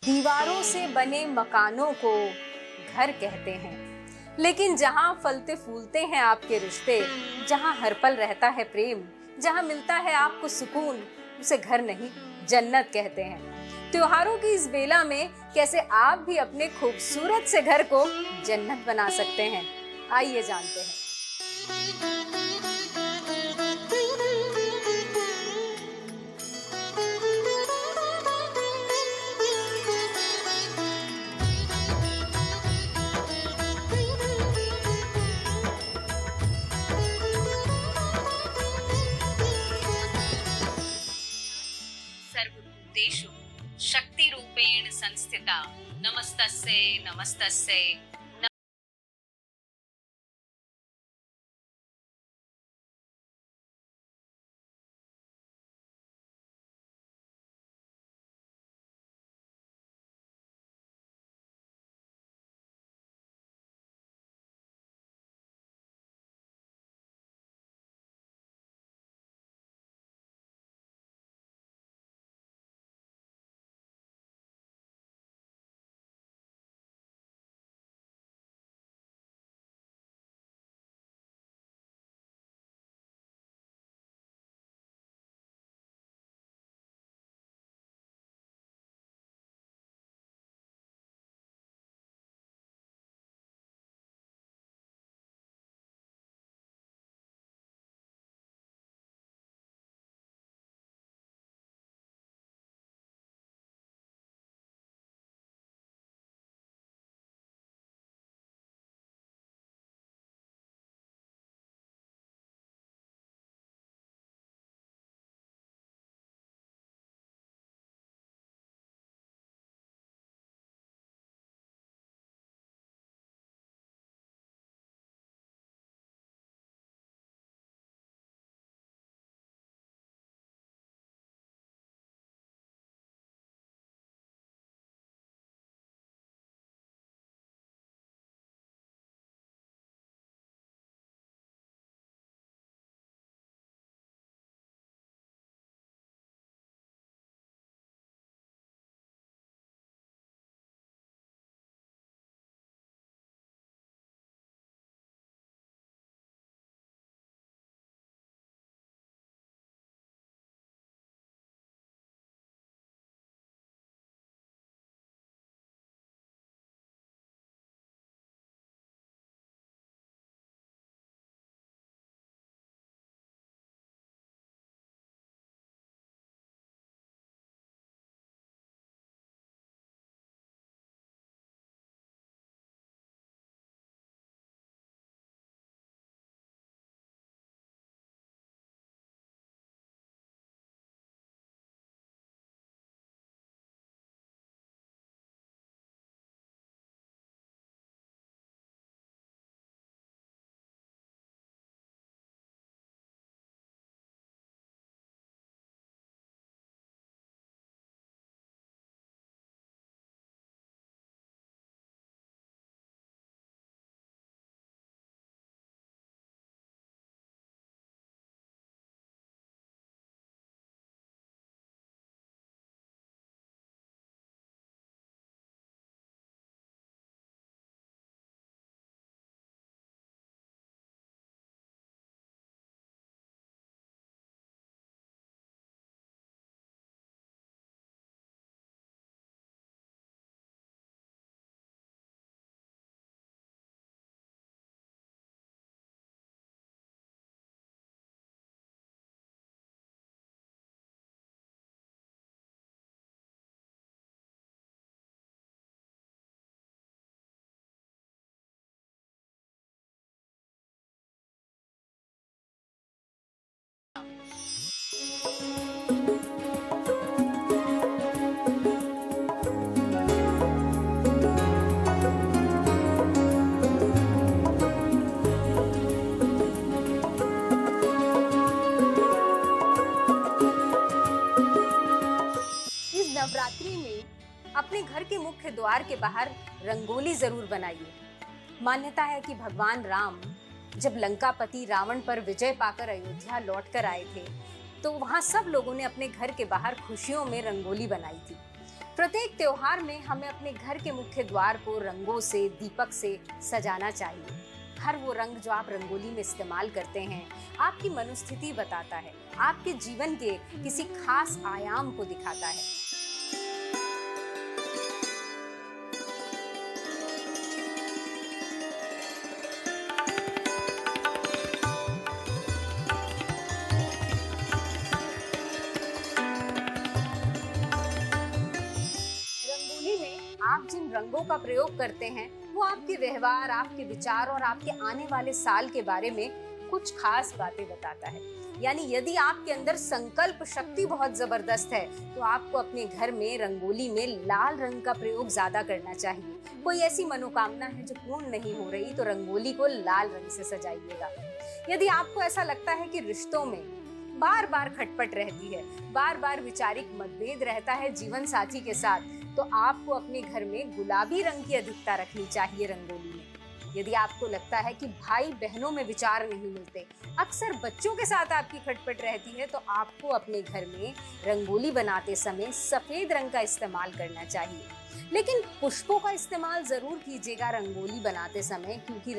दीवारों से बने मकानों को घर कहते हैं, लेकिन जहाँ फलते फूलते हैं आपके रिश्ते, जहाँ हर पल रहता है प्रेम, जहाँ मिलता है आपको सुकून, उसे घर नहीं जन्नत कहते हैं। त्योहारों की इस बेला में कैसे आप भी अपने खूबसूरत से घर को जन्नत बना सकते हैं, आइए जानते हैं। सर्वभूतेषु शक्तिरूपेण संस्थिता नमस्तस्यै नमस्तस्यै। नवरात्रि में अपने घर के मुख्य द्वार के बाहर रंगोली जरूर बनाइए। मान्यता है कि भगवान राम जब लंकापति रावण पर विजय पाकर अयोध्या लौटकर आए थे, तो वहां सब लोगों ने अपने घर के बाहर खुशियों में रंगोली बनाई थी। प्रत्येक त्योहार में हमें अपने घर के मुख्य द्वार को रंगों से, दीपक से सजाना चाहिए। हर वो रंग जो आप रंगोली में इस्तेमाल करते हैं आपकी मनोस्थिति बताता है, आपके जीवन के किसी खास आयाम को दिखाता है। रंगोली में आप जिन रंगों का प्रयोग करते हैं वो आपके व्यवहार, आपके विचार और आपके आने वाले साल के बारे में कुछ खास बातें बताता है। यानी यदि आपके अंदर संकल्प शक्ति बहुत जबरदस्त है तो आपको अपने घर में रंगोली में लाल रंग का प्रयोग ज्यादा करना चाहिए। कोई ऐसी मनोकामना है जो पूर्ण नहीं हो रही तो रंगोली को लाल रंग से सजाइएगा। यदि आपको ऐसा लगता है कि रिश्तों में बार बार खटपट रहती है, बार बार वैचारिक मतभेद रहता है जीवन साथी के साथ, तो आपको अपने घर में गुलाबी रंग की अधिकता रखनी चाहिए रंगोली में। यदि आपको लगता है कि भाई बहनों में विचार नहीं मिलते, अक्सर बच्चों के साथ आपकी खटपट रहती है, तो आपको अपने घर में रंगोली बनाते समय सफेद रंग का इस्तेमाल करना चाहिए। लेकिन पुष्पों का इस्तेमाल जरूर कीजिएगा रंगोली बनाते समय, क्योंकि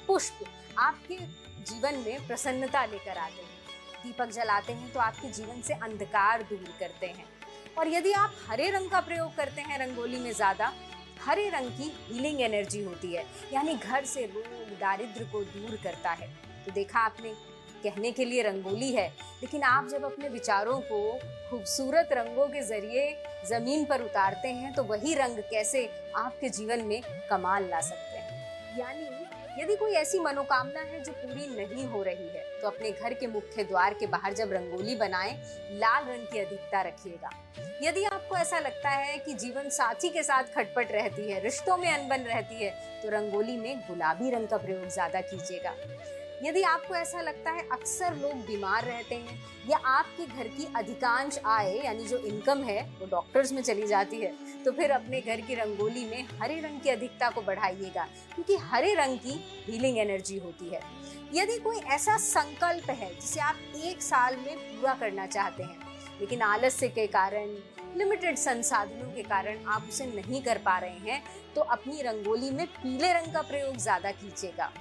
पुष्प आपके जीवन में प्रसन्नता लेकर आते हैं। दीपक जलाते हैं तो आपके जीवन से अंधकार दूर करते हैं। और यदि आप हरे रंग का प्रयोग करते हैं रंगोली में ज्यादा, हरे रंग की हीलिंग एनर्जी होती है, यानी घर से रोग दारिद्र को दूर करता है। तो देखा आपने, कहने के लिए रंगोली है, लेकिन आप जब अपने विचारों को खूबसूरत रंगों के जरिए जमीन पर उतारते हैं तो वही रंग कैसे आपके जीवन में कमाल ला सकते हैं। यानी यदि कोई ऐसी मनोकामना है जो पूरी नहीं हो रही है तो अपने घर के मुख्य द्वार के बाहर जब रंगोली बनाएं, लाल रंग की अधिकता रखिएगा। यदि आपको ऐसा लगता है कि जीवन साथी के साथ खटपट रहती है, रिश्तों में अनबन रहती है, तो रंगोली में गुलाबी रंग का प्रयोग ज्यादा कीजिएगा। यदि आपको ऐसा लगता है अक्सर लोग बीमार रहते हैं या आपके घर की अधिकांश आय यानी जो इनकम है वो डॉक्टर्स में चली जाती है, तो फिर अपने घर की रंगोली में हरे रंग की अधिकता को बढ़ाइएगा, क्योंकि हरे रंग की हीलिंग एनर्जी होती है। यदि कोई ऐसा संकल्प है जिसे आप 1 साल में पूरा करना चाहते हैं, लेकिन आलस्य के कारण, लिमिटेड संसाधनों के कारण आप उसे नहीं कर पा रहे हैं, तो अपनी रंगोली में पीले रंग का प्रयोग ज्यादा कीजिएगा।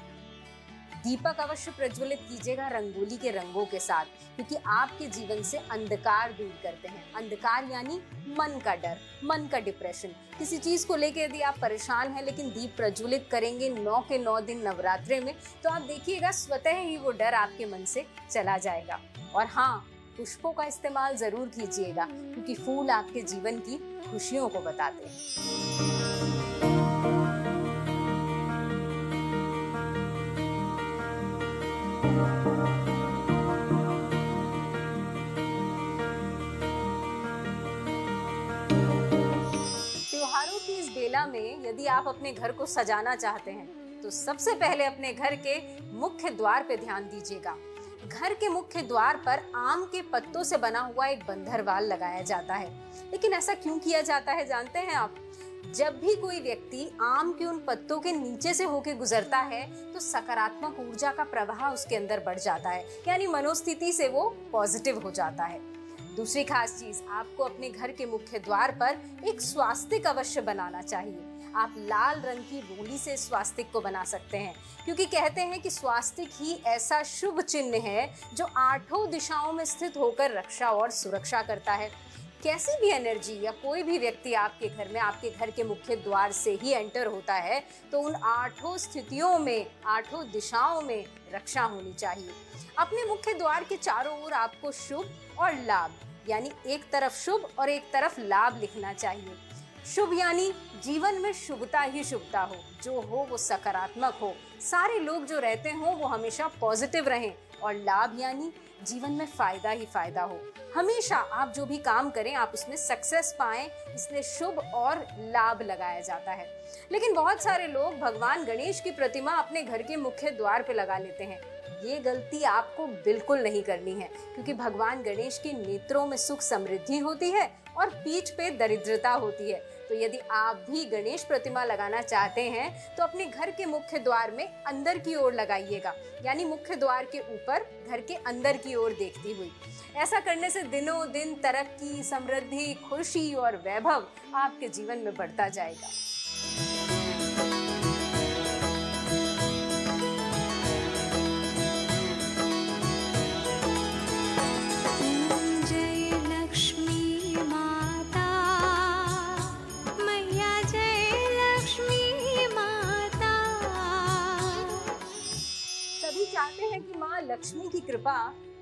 दीपक अवश्य प्रज्वलित कीजिएगा रंगोली के रंगों के साथ, क्योंकि आपके जीवन से अंधकार दूर करते हैं। अंधकार यानी मन का डर, मन का डिप्रेशन। किसी चीज को लेके यदि आप परेशान हैं लेकिन दीप प्रज्वलित करेंगे 9 के 9 दिन नवरात्रे में, तो आप देखिएगा स्वतः ही वो डर आपके मन से चला जाएगा। और हाँ, पुष्पों का इस्तेमाल जरूर कीजिएगा, क्योंकि फूल आपके जीवन की खुशियों को बताते हैं। त्योहारों की इस बेला में यदि आप अपने घर को सजाना चाहते हैं तो सबसे पहले अपने घर के मुख्य द्वार पे ध्यान दीजिएगा। घर के मुख्य द्वार पर आम के पत्तों से बना हुआ एक बंधरवाल लगाया जाता है। लेकिन ऐसा क्यों किया जाता है जानते हैं आप? जब भी कोई व्यक्ति आम के उन पत्तों के नीचे से होकर गुजरता है तो सकारात्मक ऊर्जा का प्रवाह उसके अंदर बढ़ जाता है, यानी मनोस्थिति से वो पॉजिटिव हो जाता है। दूसरी खास चीज, आपको अपने घर के मुख्य द्वार पर एक स्वास्तिक अवश्य बनाना चाहिए। आप लाल रंग की रोली से स्वास्तिक को बना सकते हैं, क्योंकि कहते हैं कि स्वास्तिक ही ऐसा शुभ चिन्ह है जो 8 दिशाओं में स्थित होकर रक्षा और सुरक्षा करता है। कैसी भी एनर्जी या कोई भी व्यक्ति आपके घर में, आपके घर के मुख्य द्वार से ही एंटर होता है तो उन 8 स्थितियों में, 8 दिशाओं में रक्षा होनी चाहिए। अपने मुख्य द्वार के चारों ओर आपको शुभ और लाभ, यानी एक तरफ शुभ और एक तरफ लाभ लिखना चाहिए। शुभ यानी जीवन में शुभता ही शुभता हो, जो हो वो सकारात्मक हो, सारे लोग जो रहते हो वो हमेशा पॉजिटिव रहें। और लाभ यानी जीवन में फायदा ही फायदा हो, हमेशा आप जो भी काम करें आप उसमें सक्सेस पाएं, इसलिए शुभ और लाभ लगाया जाता है। लेकिन बहुत सारे लोग भगवान गणेश की प्रतिमा अपने घर के मुख्य द्वार पे लगा लेते हैं। ये गलती आपको बिल्कुल नहीं करनी है, क्योंकि भगवान गणेश के नेत्रों में सुख समृद्धि होती है और पीठ पे दरिद्रता होती है। तो यदि आप भी गणेश प्रतिमा लगाना चाहते हैं तो अपने घर के मुख्य द्वार में अंदर की ओर लगाइएगा, यानी मुख्य द्वार के ऊपर घर के अंदर की ओर देखती हुई। ऐसा करने से दिनों दिन तरक्की, समृद्धि, खुशी और वैभव आपके जीवन में बढ़ता जाएगा। चाहते हैं कि माँ लक्ष्मी की कृपा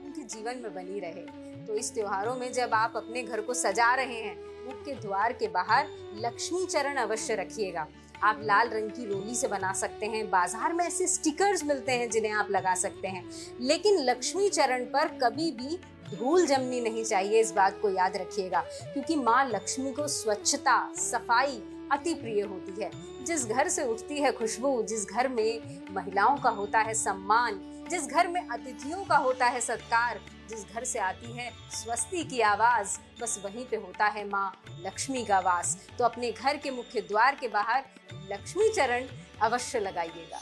उनके जीवन में बनी रहे, तो इस त्योहारों में जब आप अपने घर को सजा रहे हैं, मुख्य द्वार के बाहर लक्ष्मी चरण अवश्य रखिएगा। आप लाल रंग की रोली से बना सकते हैं, बाजार में ऐसे स्टिकर्स मिलते हैं जिन्हें आप लगा सकते हैं, लेकिन लक्ष्मी चरण पर कभी भी धूल जमनी नहीं चाहिए, इस बात को याद रखिएगा, क्योंकि माँ लक्ष्मी को स्वच्छता, सफाई अति प्रिय होती है। जिस घर से उठती है खुशबू, जिस घर में महिलाओं का होता है सम्मान, जिस घर में अतिथियों का होता है सत्कार, जिस घर से आती है स्वस्ति की आवाज, बस वहीं पे होता है माँ लक्ष्मी का वास। तो अपने घर के मुख्य द्वार के बाहर लक्ष्मी चरण अवश्य लगाइएगा।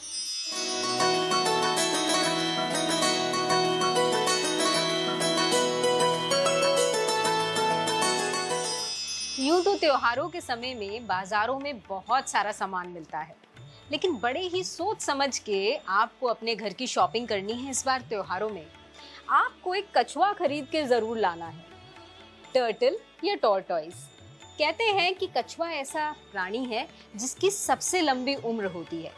यूं तो त्योहारों के समय में बाजारों में बहुत सारा सामान मिलता है, लेकिन बड़े ही सोच समझ के आपको अपने घर की शॉपिंग करनी है। इस बार त्योहारों में आपको एक कछुआ खरीद के जरूर लाना है, टर्टल या टॉर्टॉइस। कहते हैं कि कछुआ ऐसा प्राणी है जिसकी सबसे लंबी उम्र होती है।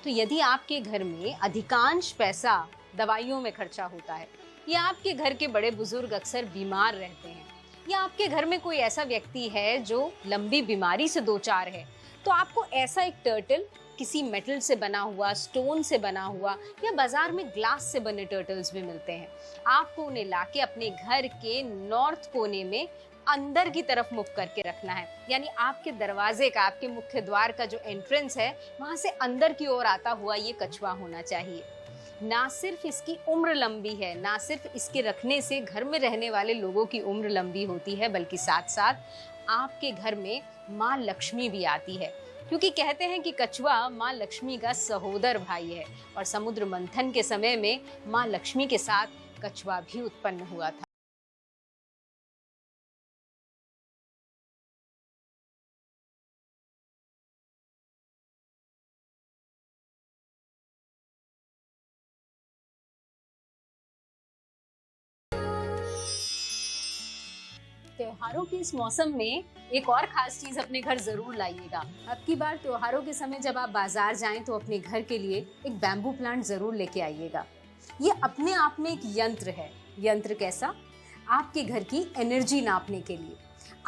तो यदि आपके घर में अधिकांश पैसा दवाइयों में खर्चा होता है, या आपके घर के बड़े बुजुर्ग अक्सर बीमार रहते हैं, या आपके घर में कोई ऐसा व्यक्ति है जो लंबी बीमारी से दो चार है, तो आपको ऐसा एक टर्टल किसी मेटल से बना हुआ, स्टोन से बना हुआ, या बाजार में ग्लास से बने टर्टल्स भी मिलते हैं, आपको उन्हें लाके अपने घर के नॉर्थ कोने में अंदर की तरफ मुख करके रखना है। यानी आपके दरवाजे का, आपके मुख्य द्वार का जो एंट्रेंस है, वहां से अंदर की ओर आता हुआ ये कछुआ होना चाहिए। ना सिर्फ इसकी उम्र लंबी है, ना सिर्फ इसके रखने से घर में रहने वाले लोगों की उम्र लंबी होती है, बल्कि साथ साथ आपके घर में माँ लक्ष्मी भी आती है, क्योंकि कहते हैं कि कछुआ माँ लक्ष्मी का सहोदर भाई है, और समुद्र मंथन के समय में माँ लक्ष्मी के साथ कछुआ भी उत्पन्न हुआ था। त्योहारों के इस मौसम में एक और खास चीज अपने घर जरूर लाइएगा। अब की बार त्योहारों के समय जब आप बाजार जाएं तो अपने घर के लिए एक बैम्बू प्लांट जरूर लेके आइएगा। ये अपने आप में एक यंत्र है। यंत्र कैसा? आपके घर की एनर्जी नापने के लिए।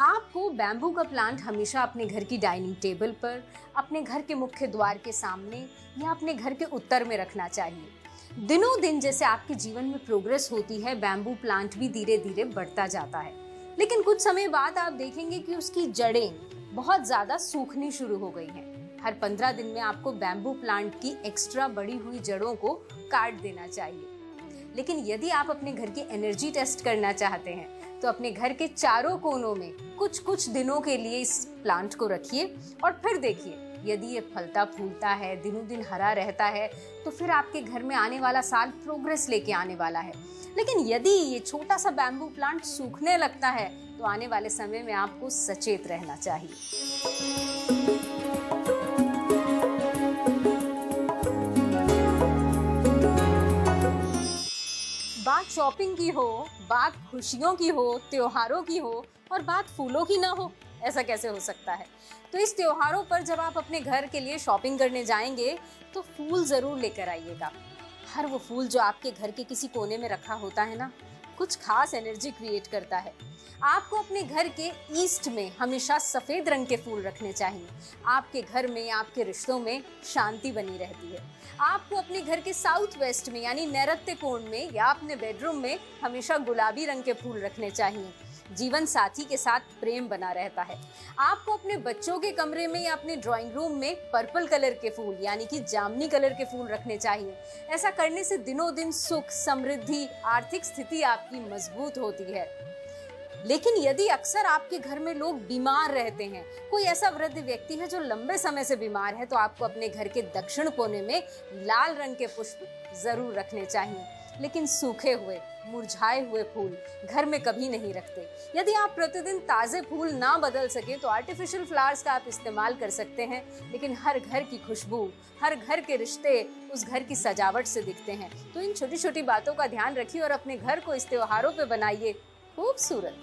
आपको बैम्बू का प्लांट हमेशा अपने घर की डाइनिंग टेबल पर, अपने घर के मुख्य द्वार के सामने, या अपने घर के उत्तर में रखना चाहिए। दिनों दिन जैसे आपके जीवन में प्रोग्रेस होती है, बैम्बू प्लांट भी धीरे धीरे बढ़ता जाता है, लेकिन कुछ समय बाद आप देखेंगे कि उसकी जड़ें बहुत ज्यादा सूखनी शुरू हो गई हैं। हर 15 दिन में आपको बैम्बू प्लांट की एक्स्ट्रा बड़ी हुई जड़ों को काट देना चाहिए। लेकिन यदि आप अपने घर की एनर्जी टेस्ट करना चाहते हैं तो अपने घर के चारों कोनों में कुछ कुछ दिनों के लिए इस प्लांट को रखिए और फिर देखिए, यदि ये फलता फूलता है, दिनों दिन हरा रहता है, तो फिर आपके घर में आने वाला साल प्रोग्रेस लेके आने वाला है। लेकिन यदि ये छोटा सा बैम्बू प्लांट सूखने लगता है तो आने वाले समय में आपको सचेत रहना चाहिए। बात शॉपिंग की हो, बात खुशियों की हो, त्योहारों की हो, और बात फूलों की ना हो, ऐसा कैसे हो सकता है? तो इस त्योहारों पर जब आप अपने घर के लिए शॉपिंग करने जाएंगे तो फूल जरूर लेकर आइएगा। हर वो फूल जो आपके घर के किसी कोने में रखा होता है ना, कुछ खास एनर्जी क्रिएट करता है। आपको अपने घर के ईस्ट में हमेशा सफेद रंग के फूल रखने चाहिए। आपके घर में, आपके रिश्तों में शांति बनी रहती है। आपको अपने घर के साउथ वेस्ट में यानी नैऋत्य कोण में या अपने बेडरूम में हमेशा गुलाबी रंग के फूल रखने चाहिए। जीवन साथी के साथ प्रेम बना रहता है। आपको अपने बच्चों के कमरे में या अपने ड्राइंग रूम में पर्पल कलर के फूल यानी कि जामुनी कलर के फूल रखने चाहिए। ऐसा करने से दिनों दिन सुख, समृद्धि, आर्थिक स्थिति आपकी मजबूत होती है। लेकिन यदि अक्सर आपके घर में लोग बीमार रहते हैं, कोई ऐसा वृद्ध व्यक्ति है जो लंबे समय से बीमार है, तो आपको अपने घर के दक्षिण कोने में लाल रंग के पुष्प जरूर रखने चाहिए। लेकिन सूखे हुए, मुरझाए हुए फूल घर में कभी नहीं रखते। यदि आप प्रतिदिन ताजे फूल ना बदल सके तो आर्टिफिशियल फ्लावर्स का आप इस्तेमाल कर सकते हैं, लेकिन हर घर की खुशबू, हर घर के रिश्ते उस घर की सजावट से दिखते हैं। तो इन छोटी छोटी बातों का ध्यान रखिए और अपने घर को इस त्योहारों पे बनाइए खूबसूरत।